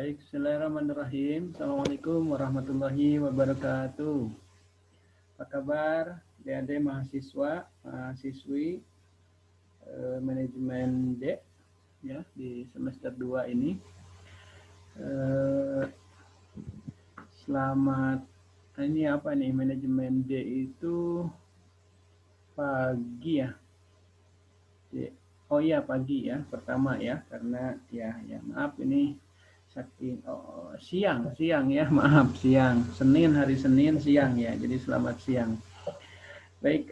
Baik, bismillahirrahmanirrahim. Assalamualaikum warahmatullahi wabarakatuh. Apa kabar adik-adik mahasiswa, mahasiswi manajemen D ya di semester 2 ini. Selamat, ini apa nih, manajemen D itu pagi ya. Oh iya pagi ya, pertama ya, karena ya maaf ini saking siang ya, maaf siang. Hari Senin siang ya. Jadi selamat siang. Baik,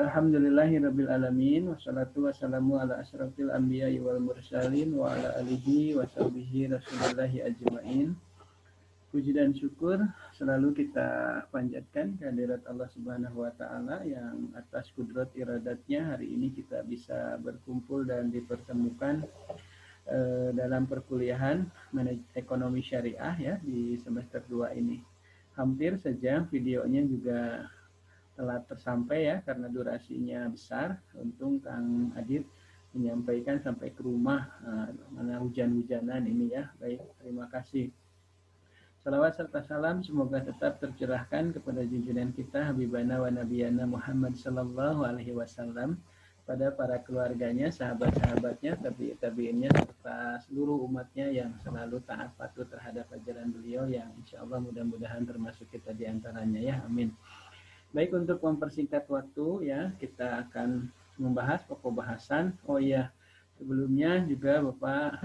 alhamdulillahirabbil alamin wassalatu wassalamu ala asyrafil anbiya'i wal mursalin wa ala alihi washabihi rasulillahi ajmain. Puji dan syukur selalu kita panjatkan kehadirat Allah Subhanahu wa taala yang atas kudrat iradatnya hari ini kita bisa berkumpul dan dipertemukan dalam perkuliahan ekonomi syariah ya di semester 2 ini. Hampir saja videonya juga telah tersampai ya karena durasinya besar. Untung Kang Adit menyampaikan sampai ke rumah, mana hujan-hujanan ini ya. Baik, terima kasih. Salawat serta salam semoga tetap tercurahkan kepada junjungan kita Habibana wa Nabiyana Muhammad sallallahu alaihi wasallam, pada para keluarganya, sahabat-sahabatnya, tabi'innya, serta seluruh umatnya yang selalu taat patuh terhadap ajaran beliau yang insya Allah mudah-mudahan termasuk kita diantaranya ya, amin. Baik, untuk mempersingkat waktu ya, kita akan membahas pokok bahasan. Oh iya, sebelumnya juga Bapak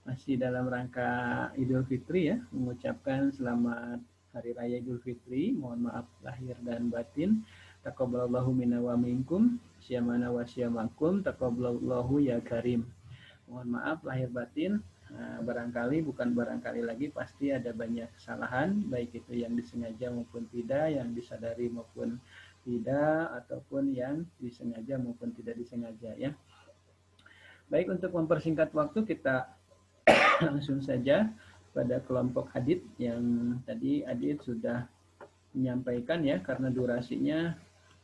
masih dalam rangka Idul Fitri ya, mengucapkan selamat Hari Raya Idul Fitri. Mohon maaf lahir dan batin. Taqabbalallahu minna wa minkum, syamana wa syamakum, taqabbalallahu ya karim. Mohon maaf lahir batin. Barangkali, bukan barangkali lagi, pasti ada banyak kesalahan, baik itu yang disengaja maupun tidak, yang disadari maupun tidak, ataupun yang disengaja maupun tidak disengaja ya. Baik, untuk mempersingkat waktu kita langsung saja pada kelompok Adit yang tadi Adit sudah menyampaikan ya, karena durasinya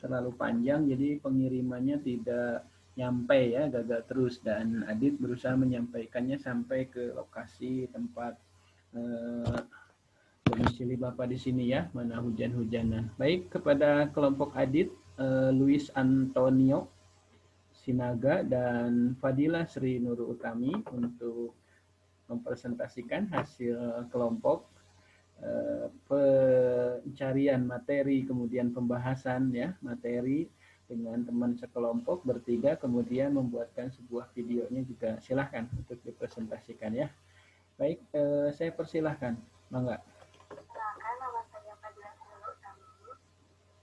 terlalu panjang jadi pengirimannya tidak nyampe ya, gagal terus, dan Adit berusaha menyampaikannya sampai ke lokasi tempat domisili Bapak di sini ya, mana hujan-hujanan. Baik, kepada kelompok Adit, Luis Antonio Sinaga dan Fadila Sri Nurul Utami untuk mempresentasikan hasil kelompok, pencarian materi, kemudian pembahasan ya materi dengan teman sekelompok bertiga, kemudian membuatkan sebuah videonya juga. Silahkan untuk dipresentasikan ya. Baik, saya persilahkan, mangga. Perkenalkan, nama saya Fadila Sri Utami.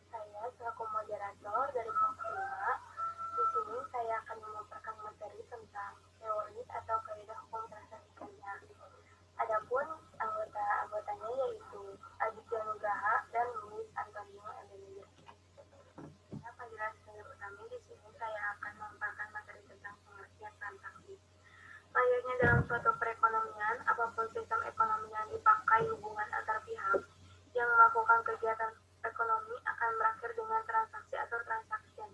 Saya selaku moderator dari kelompok 5. Di sini saya akan memaparkan materi tentang teori atau kaidah hukum transaksi syariah. Adapun anggotanya yaitu Aditya Nugraha dan Luis Antonio Ebenezer. Saya Fadila Sri Utami. Di sini saya akan memaparkan materi tentang pengertian transaksi. Layaknya dalam suatu perekonomian, apapun sistem ekonomi yang dipakai hubungan antar pihak yang melakukan kegiatan ekonomi akan berakhir dengan transaksi atau transaction.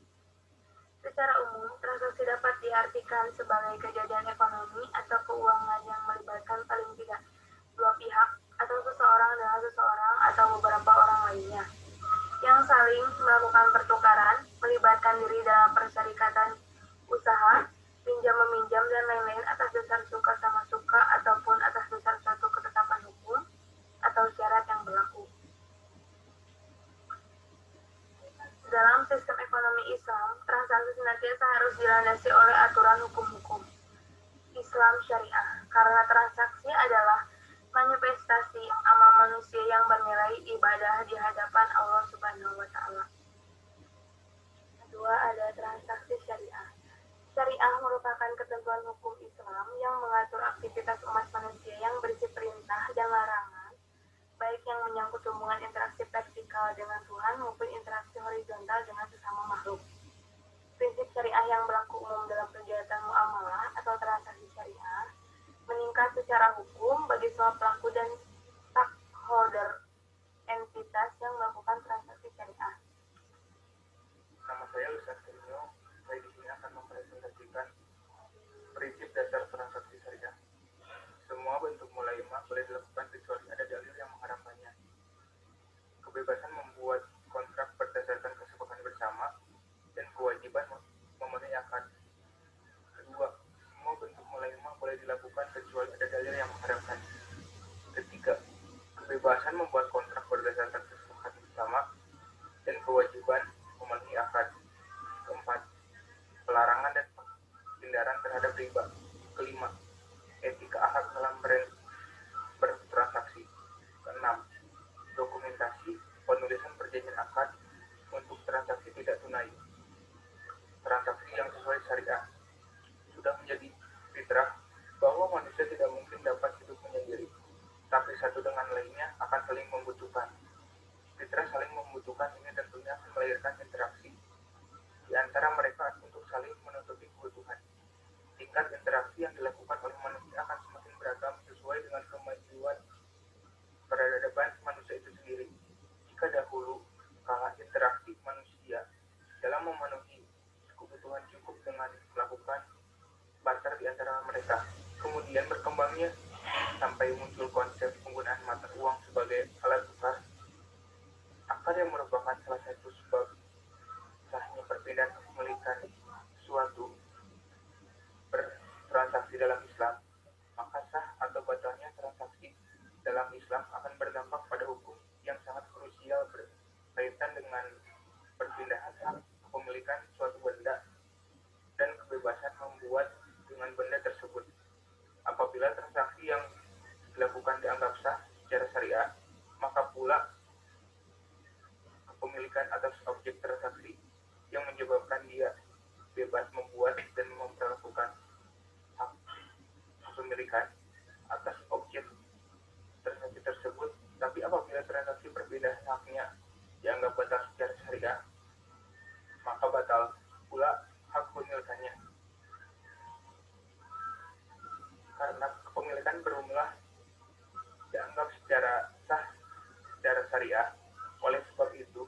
Secara umum, transaksi dapat diartikan sebagai kejadian ekonomi atau keuangan yang melibatkan paling tidak dua pihak atau seseorang dengan seseorang atau beberapa orang lainnya yang saling melakukan pertukaran, melibatkan diri dalam perserikatan usaha, pinjam-meminjam, dan lain-lain atas dasar suka sama suka ataupun atas dasar suatu ketetapan hukum atau syarat yang berlaku. Dalam sistem ekonomi Islam, transaksi senantiasa harus dilandasi oleh aturan hukum-hukum Islam syariah, karena transaksi adalah manifestasi amal manusia yang bernilai ibadah di hadapan Allah Subhanahu wa taala. Kedua, ada transaksi syariah. Syariah merupakan ketentuan hukum Islam yang mengatur aktivitas umat manusia yang berisi perintah dan larangan, baik yang menyangkut hubungan interaksi vertikal dengan Tuhan maupun interaksi horizontal dengan sesama makhluk. Prinsip syariah yang berlaku umum dalam kegiatan muamalah atau transaksi syariah meningkat secara hukum bagi semua pelaku dan stakeholder entitas yang melakukan transaksi syariah. Nama saya Luis Antonio. Saya di sini akan mempresentasikan prinsip dasar transaksi syariah. Semua bentuk mulai peredaran terhadap riba. Kelima, etika akhlak dalam bertransaksi. Keenam, dokumentasi penulisan perjanjian akad untuk transaksi tidak tunai. Transaksi yang sesuai syariah. Sudah menjadi fitrah bahwa manusia tidak mungkin dapat hidup menyendiri, tapi satu dengan lainnya akan saling membutuhkan. Fitrah saling membutuhkan ini tentunya akan melahirkan interaksi di antara mereka untuk saling menutupi kebutuhan. Tingkat interaksi yang dilakukan oleh manusia akan semakin beragam sesuai dengan kemajuan peradaban manusia itu sendiri. Jika dahulu kala interaksi manusia dalam memenuhi kebutuhan cukup dengan melakukan barter di antara mereka, kemudian berkembangnya sampai muncul konsep penggunaan mata uang sebagai alat tukar, akad yang merupakan salah satu sebab sahnya perpindahan kepemilikan suatu bertransaksi dalam Islam, maka sah atau batalnya transaksi dalam Islam akan berdampak pada hukum yang sangat krusial berkaitan dengan perpindahan hak kepemilikan suatu benda dan kebebasan membuat dengan benda tersebut. Apabila transaksi yang dilakukan dianggap sah secara syariah, maka pula kepemilikan atas objek transaksi yang menyebabkan dia bebas membuat dan memperlakukan hak kepemilikan atas objek transaksi tersebut. Tapi apabila transaksi perpindahan haknya dianggap batal secara syariah, maka batal pula hak kepemilikannya. Karena kepemilikan berumlah dianggap secara sah secara syariah. Oleh sebab itu,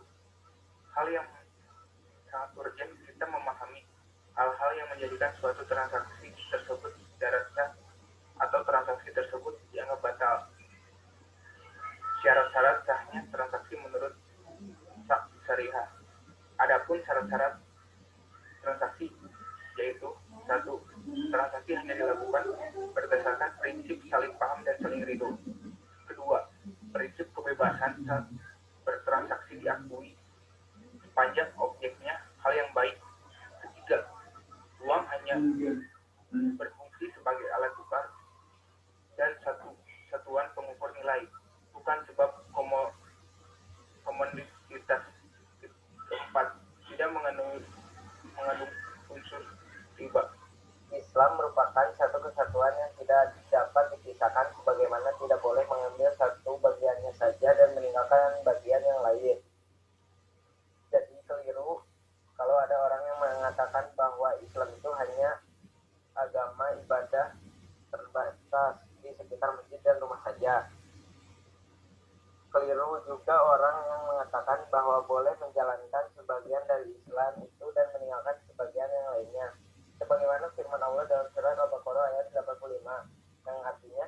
hal yang sangat urgent kita memahami hal-hal yang menjadikan suatu transaksi tersebut secara sah atau transaksi tersebut dianggap batal. Syarat-syarat sahnya transaksi menurut syariah. Adapun syarat-syarat transaksi yaitu: 1. Transaksi hanya dilakukan berdasarkan prinsip saling paham dan saling ridho. Kedua, prinsip kebebasan saat bertransaksi diakui sepanjang objeknya hal yang baik. Ketiga, uang hanya berfungsi sebagai alat tukar dan satuan pengukur nilai, bukan sebab komoditas. Keempat, tidak mengandung unsur riba. Islam merupakan satu kesatuan yang tidak dapat dipisahkan, sebagaimana tidak boleh mengambil satu bagiannya saja dan meninggalkan bagian yang lain. Jadi keliru kalau ada orang yang mengatakan bahwa Islam itu hanya agama ibadah terbatas di sekitar masjid dan rumah saja. Keliru juga orang yang mengatakan bahwa boleh menjalankan sebagian dari Islam itu dan meninggalkan sebagian yang lainnya. Sebagaimana firman Allah dalam surat Al-Baqarah ayat 85 yang artinya,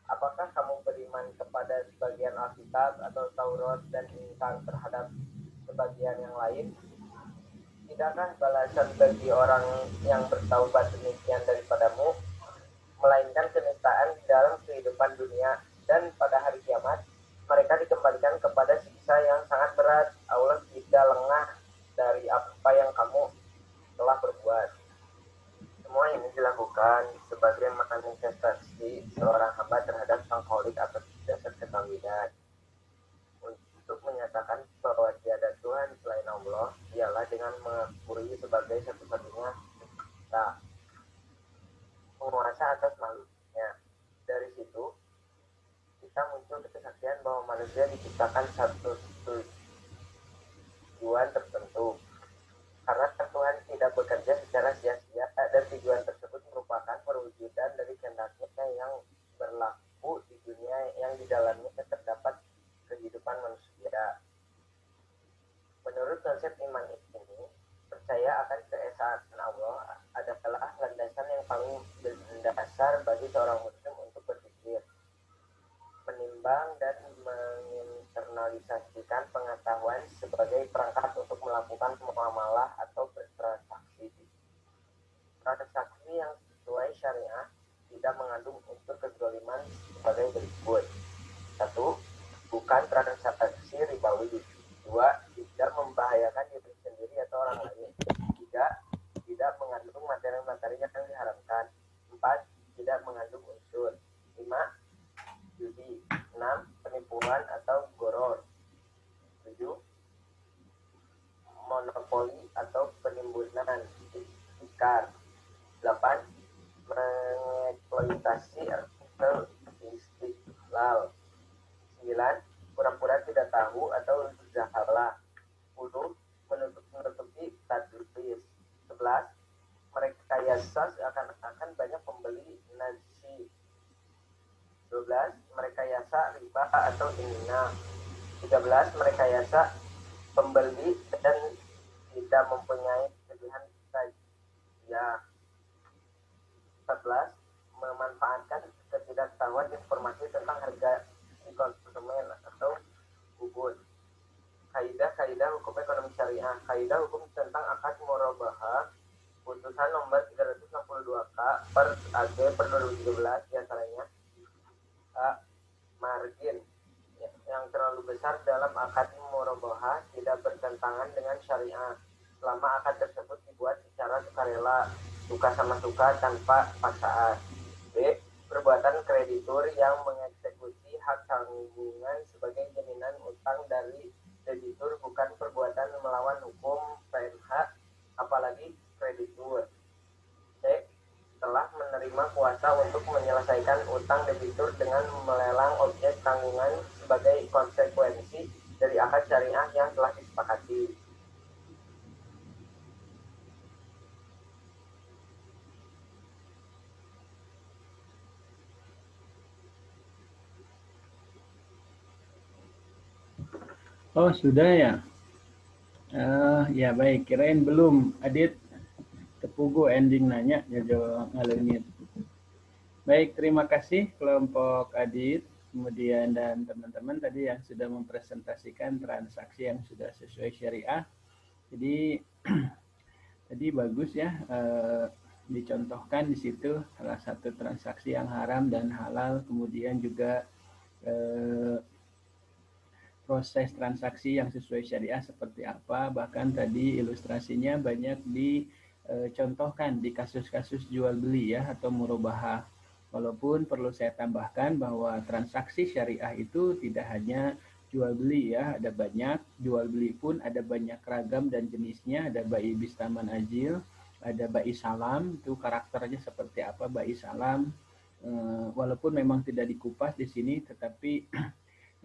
apakah kamu beriman kepada sebagian Alkitab atau Taurat dan ingkar terhadap sebagian yang lain? Tidakkah balasan bagi orang yang bertaubat demikian daripadamu, melainkan kenistaan di dalam kehidupan dunia, dan pada hari kiamat mereka dikembalikan kepada siksa yang sangat berat. Allah tidak lengah dari apa yang kamu telah berbuat. Semua ini dilakukan sebagai manifestasi seorang hamba terhadap sang Khalik atas dasar ketauhidan, untuk menyatakan bahwa tiada Tuhan selain Allah, ialah dengan mengakui sebagai satu-satunya penguasa atas makhluknya. Dari situ kita muncul kesaksian bahwa manusia diciptakan satu tujuan tertentu, karena Tuhan tidak bekerja secara sia-sia, dan tujuan tersebut merupakan perwujudan dari kehendaknya yang berlaku di dunia yang di dalamnya terdapat kehidupan manusia. Menurut konsep iman ini, percaya akan keesaan Allah adalah landasan yang paling mendasar bagi seorang muslim untuk berpikir, menimbang dan menginternalisasikan pengetahuan sebagai perangkat untuk melakukan muamalah atau bertransaksi. Transaksi yang sesuai syariah tidak mengandung unsur kezaliman sebagai berikut. 1. Bukan transaksi ribawi. 2. Tidak membahayakan diri sendiri atau orang lain. 3. tidak mengandung materi-materi yang diharamkan. 4. Tidak mengandung unsur. 5. Judi. 6. Penipuan atau goror. 7. Monopoli atau penimbunan tikar. 8. Mengeksploitasi atau istiqlal. 9. Pura-pura tidak tahu atau jahalah. 10. Menutupi tadlis. 11. Merekayasa seakan-akan banyak pembeli nasi. 12. Merekayasa riba atau inna. 13. Merekayasa pembeli dan tidak mempunyai pilihan saja. 14. Memanfaatkan ketidaktahuan informasi tentang harga di konsumen atau ubud. Kaidah-kaidah hukum ekonomi syariah. Kaidah hukum tentang akad murabahah putusan nomor 362K per AG per 2013 diantaranya A. Margin yang terlalu besar dalam akad murabahah tidak bertentangan dengan syariah selama akad tersebut dibuat secara sukarela, suka sama suka tanpa paksaan. B. Perbuatan kreditur yang mengeksekusi hak tanggungan sebagai jaminan utang dari debitur bukan perbuatan melawan hukum PNH apalagi kreditur. C. Telah menerima kuasa untuk menyelesaikan utang debitur dengan melelang objek tanggungan sebagai konsekuensi dari akad syariah yang telah disepakati. Oh, sudah ya. Ya baik, kirain belum. Adit tepugu ending nanya, jajo ngalengit. Baik, terima kasih kelompok Adit, kemudian dan teman-teman tadi yang sudah mempresentasikan transaksi yang sudah sesuai syariah. Jadi tadi bagus ya, dicontohkan di situ salah satu transaksi yang haram dan halal, kemudian juga proses transaksi yang sesuai syariah seperti apa, bahkan tadi ilustrasinya banyak dicontohkan di kasus-kasus jual beli ya atau murabahah. Walaupun perlu saya tambahkan bahwa transaksi syariah itu tidak hanya jual beli ya, ada banyak, jual beli pun ada banyak ragam dan jenisnya, ada bai bistaman ajil, ada bai salam, itu karakternya seperti apa bai salam, walaupun memang tidak dikupas di sini, tetapi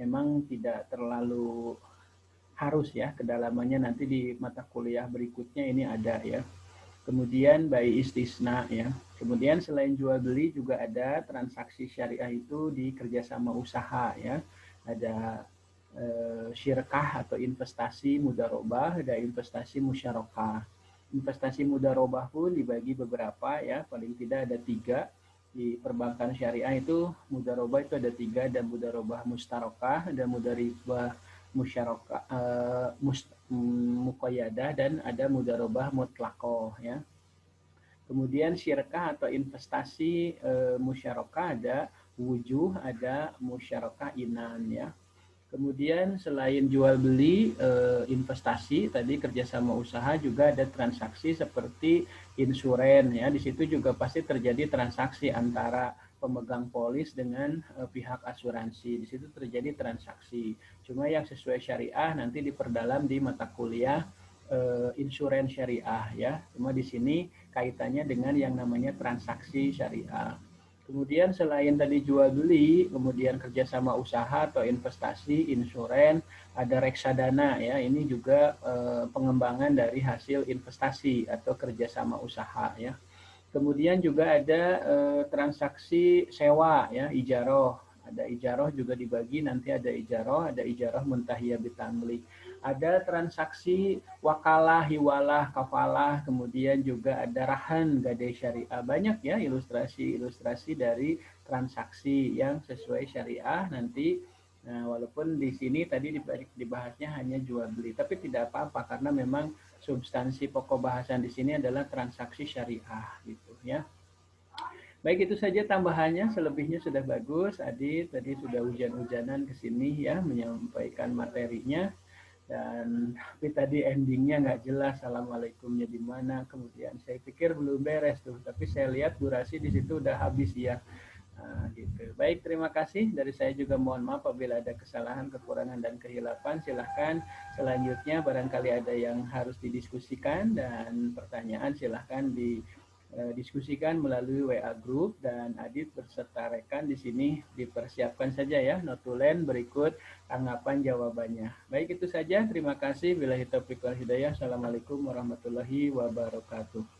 memang tidak terlalu harus ya kedalamannya, nanti di mata kuliah berikutnya ini ada ya. Kemudian bai istisna ya. Kemudian selain jual beli juga ada transaksi syariah itu di kerjasama usaha ya. Ada syirkah atau investasi mudharobah, ada investasi musyarakah. Investasi mudharobah pun dibagi beberapa ya, paling tidak ada 3. Di perbankan syariah itu mudharobah itu ada 3, ada mudharobah mustarokah, ada mudharibah musyarakah muqayyadah, dan ada mudharobah mutlakoh ya. Kemudian syirkah atau investasi musyarakah ada wujuh, ada musyarakah inan ya. Kemudian selain jual beli investasi tadi kerjasama usaha juga ada transaksi seperti insuren ya. Di situ juga pasti terjadi transaksi antara pemegang polis dengan pihak asuransi. Di situ terjadi transaksi. Cuma yang sesuai syariah nanti diperdalam di mata kuliah insuren syariah ya. Cuma di sini kaitannya dengan yang namanya transaksi syariah. Kemudian selain tadi jual beli, kemudian kerjasama usaha atau investasi, insuren, ada reksadana ya. Ini juga pengembangan dari hasil investasi atau kerjasama usaha ya. Kemudian juga ada transaksi sewa ya, ijaroh. Ada ijaroh juga dibagi, nanti ada ijaroh muntahiyah bitamlik. Ada transaksi wakalah, hiwalah, kafalah, kemudian juga ada rahan, gade syariah. Banyak ya ilustrasi-ilustrasi dari transaksi yang sesuai syariah nanti. Nah, walaupun di sini tadi dibahasnya hanya jual beli, tapi tidak apa-apa karena memang substansi pokok bahasan di sini adalah transaksi syariah gitu ya. Baik, itu saja tambahannya, selebihnya sudah bagus. Adit tadi sudah hujan-hujanan ke sini ya menyampaikan materinya. Dan tapi tadi endingnya nggak jelas, assalamualaikumnya di mana. Kemudian saya pikir belum beres tuh, tapi saya lihat durasi di situ udah habis ya. Nah, gitu. Baik, terima kasih. Dari saya juga mohon maaf apabila ada kesalahan, kekurangan, dan kehilapan. Silahkan selanjutnya barangkali ada yang harus didiskusikan dan pertanyaan silahkan didiskusikan melalui WA Group, dan Adit berserta rekan di sini dipersiapkan saja ya notulen berikut tanggapan jawabannya. Baik, itu saja. Terima kasih. Billahi taufiq wal hidayah. Assalamualaikum warahmatullahi wabarakatuh.